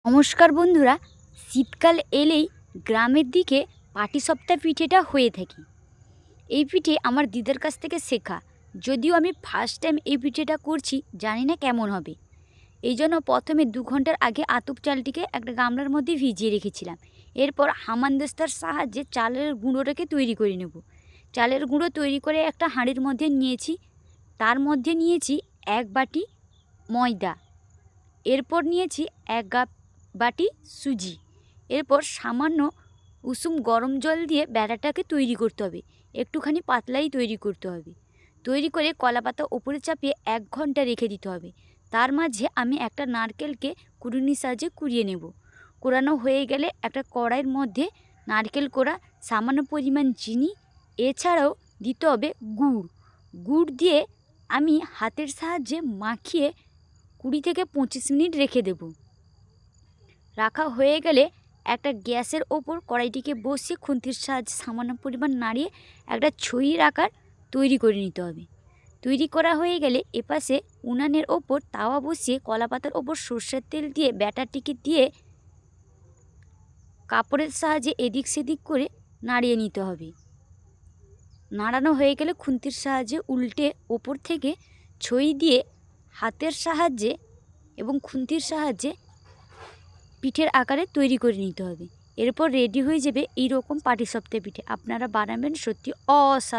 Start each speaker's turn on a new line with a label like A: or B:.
A: নমস্কার বন্ধুরা, শীতকাল এলেই গ্রামের দিকে পাটিসাপটা পিঠেটা হয়ে থাকে। এই পিঠে আমার দিদার কাছ থেকে শেখা, যদিও আমি ফার্স্ট টাইম এই পিঠেটা করছি, জানি না কেমন হবে। এই জন্য প্রথমে 2 ঘন্টার আগে আতপ চালটিকে একটা গামলার মধ্যে ভিজিয়ে রেখেছিলাম। এরপর হামানদিস্তার সাহায্যে চালের গুঁড়োটাকে তৈরি করে নেব। চালের গুঁড়ো তৈরি করে একটা হাঁড়ির মধ্যে নিয়েছি, তার মধ্যে নিয়েছি 1 বাটি ময়দা, এরপর নিয়েছি 1 বাটি সুজি। এরপর সামান্য উষুম গরম জল দিয়ে ব্যাটারটাকে তৈরি করতে হবে, একটুখানি পাতলাই তৈরি করতে হবে। তৈরি করে কলাপাতা ওপরে চাপিয়ে 1 ঘন্টা রেখে দিতে হবে। তার মাঝে আমি একটা নারকেলকে কুড়ুনির সাহায্যে কুড়িয়ে নেব। কোরানো হয়ে গেলে একটা কড়াইয়ের মধ্যে নারকেল কোড়া, সামান্য পরিমাণ চিনি, এছাড়াও দিতে হবে গুড় দিয়ে আমি হাতের সাহায্যে মাখিয়ে 20 থেকে 25 মিনিট রেখে দেব। রাখা হয়ে গেলে একটা গ্যাসের ওপর কড়াইটিকে বসিয়ে খুন্তির সাহায্যে সামান্য পরিমাণ নাড়িয়ে একটা ছইয়ের আকার তৈরি করে নিতে হবে। তৈরি করা হয়ে গেলে এপাশে উনানের ওপর তাওয়া বসিয়ে কলাপাতার ওপর সর্ষের তেল দিয়ে ব্যাটারটিকে দিয়ে কাপড়ের সাহায্যে এদিক সেদিক করে নাড়িয়ে নিতে হবে। নাড়ানো হয়ে গেলে খুন্তির সাহায্যে উল্টে ওপর থেকে ছই দিয়ে হাতের সাহায্যে এবং খুন্তির সাহায্যে পিঠের আকারে তৈরি করে নিতে হবে। এরপর রেডি হয়ে যাবে এইরকম পাটিসাপটা পিঠে। আপনারা বানাবেন, সত্যি অসাধারণ।